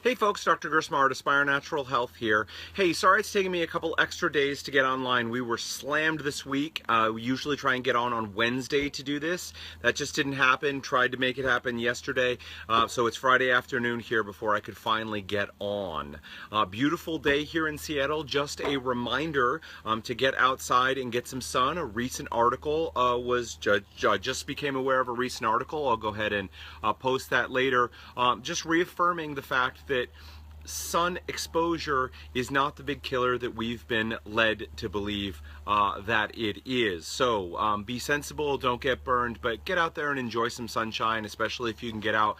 Hey folks, Dr. Gerstmar, Aspire Natural Health here. Hey, sorry it's taking me a couple extra days to get online. We were slammed this week. We usually try and get on Wednesday to do this. That just didn't happen. Tried to make it happen yesterday. So it's Friday afternoon here before I could finally get on. Beautiful day here in Seattle. Just a reminder to get outside and get some sun. A recent article just became aware of a recent article. I'll go ahead and post that later. Just reaffirming the fact that sun exposure is not the big killer that we've been led to believe that it is. So be sensible, don't get burned, but get out there and enjoy some sunshine, especially if you can get out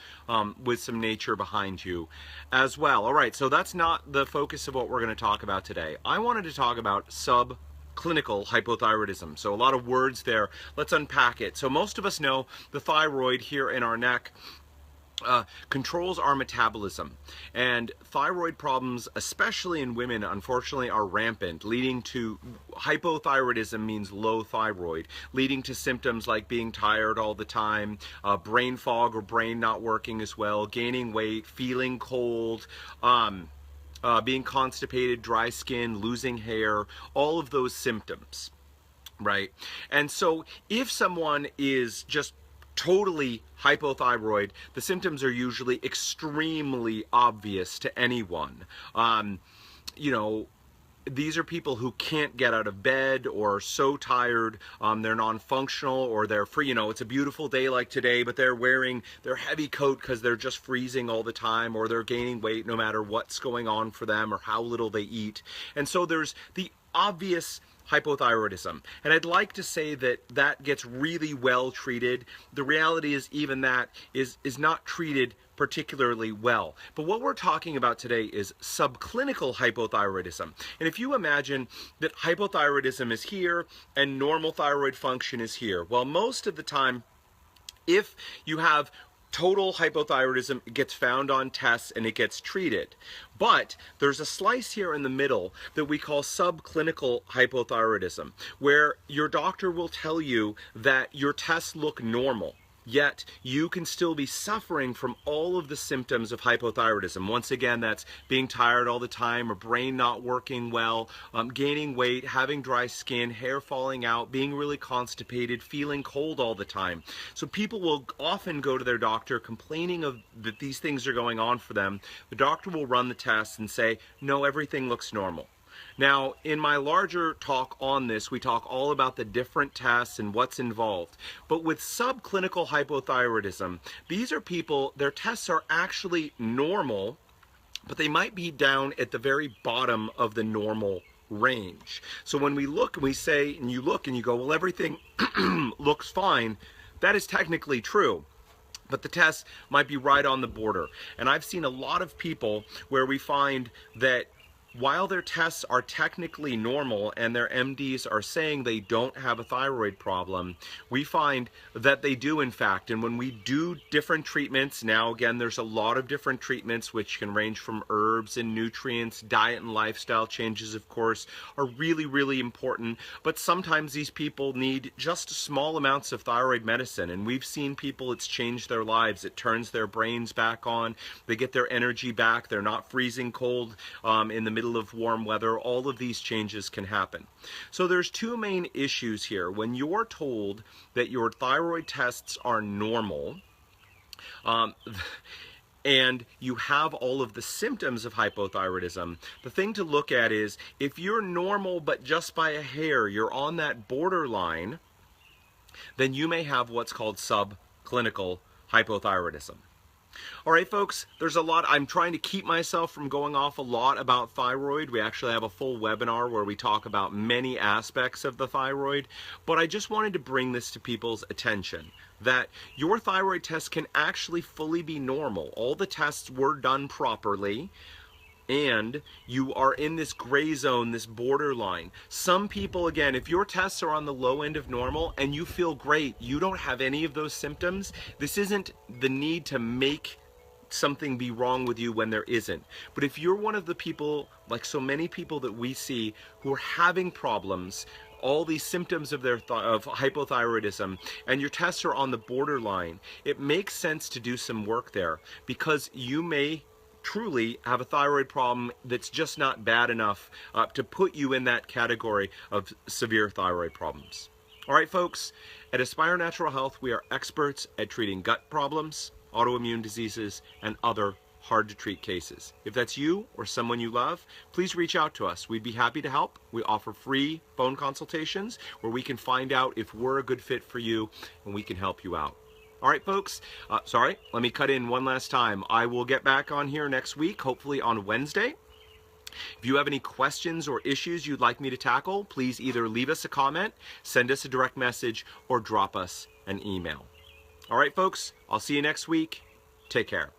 with some nature behind you as well. All right, so that's not the focus of what we're going to talk about today. I wanted to talk about subclinical hypothyroidism. So a lot of words there. Let's unpack it. So most of us know the thyroid here in our neck controls our metabolism, and thyroid problems, especially in women, unfortunately are rampant, leading to hypothyroidism, means low thyroid, leading to symptoms like being tired all the time, brain fog or brain not working as well, gaining weight, feeling cold, being constipated, dry skin, losing hair, all of those symptoms, right? And so if someone is just totally hypothyroid, the symptoms are usually extremely obvious to anyone. You know, these are people who can't get out of bed or are so tired, they're non-functional, or they're free. You know, it's a beautiful day like today, but they're wearing their heavy coat because they're just freezing all the time, or they're gaining weight no matter what's going on for them or how little they eat. And so there's the obvious hypothyroidism, and I'd like to say that that gets really well treated. The reality is even that is not treated particularly well. But what we're talking about today is subclinical hypothyroidism. And if you imagine that hypothyroidism is here and normal thyroid function is here, well, most of the time, if you have total hypothyroidism, it gets found on tests and it gets treated. But there's a slice here in the middle that we call subclinical hypothyroidism, where your doctor will tell you that your tests look normal, yet you can still be suffering from all of the symptoms of hypothyroidism. Once again, that's being tired all the time, or brain not working well, gaining weight, having dry skin, hair falling out, being really constipated, feeling cold all the time. So people will often go to their doctor complaining of that these things are going on for them. The doctor will run the tests and say, no, everything looks normal. Now, in my larger talk on this, we talk all about the different tests and what's involved. But with subclinical hypothyroidism, these are people, their tests are actually normal, but they might be down at the very bottom of the normal range. So when we look and we say, and you look and you go, well, everything looks fine, that is technically true. But the test might be right on the border. And I've seen a lot of people where we find that while their tests are technically normal and their MDs are saying they don't have a thyroid problem, we find that they do in fact. And when we do different treatments, now again, there's a lot of different treatments which can range from herbs and nutrients, diet and lifestyle changes, of course, are really, really important. But sometimes these people need just small amounts of thyroid medicine. And we've seen people, it's changed their lives. It turns their brains back on. They get their energy back. They're not freezing cold in the middle of warm weather. All of these changes can happen. So there's two main issues here. When you're told that your thyroid tests are normal, and you have all of the symptoms of hypothyroidism, the thing to look at is if you're normal but just by a hair, you're on that borderline, then you may have what's called subclinical hypothyroidism. All right, folks, there's a lot. I'm trying to keep myself from going off a lot about thyroid. We actually have a full webinar where we talk about many aspects of the thyroid, but I just wanted to bring this to people's attention, that your thyroid test can actually fully be normal. All the tests were done properly, and you are in this gray zone, this borderline. Some people, again, if your tests are on the low end of normal and you feel great, you don't have any of those symptoms, this isn't the need to make something be wrong with you when there isn't. But if you're one of the people, like so many people that we see, who are having problems, all these symptoms of hypothyroidism, and your tests are on the borderline, it makes sense to do some work there, because you may truly have a thyroid problem that's just not bad enough to put you in that category of severe thyroid problems. All right, folks, at Aspire Natural Health, we are experts at treating gut problems, autoimmune diseases, and other hard-to-treat cases. If that's you or someone you love, please reach out to us. We'd be happy to help. We offer free phone consultations where we can find out if we're a good fit for you and we can help you out. All right, folks, sorry, let me cut in one last time. I will get back on here next week, hopefully on Wednesday. If you have any questions or issues you'd like me to tackle, please either leave us a comment, send us a direct message, or drop us an email. All right, folks, I'll see you next week. Take care.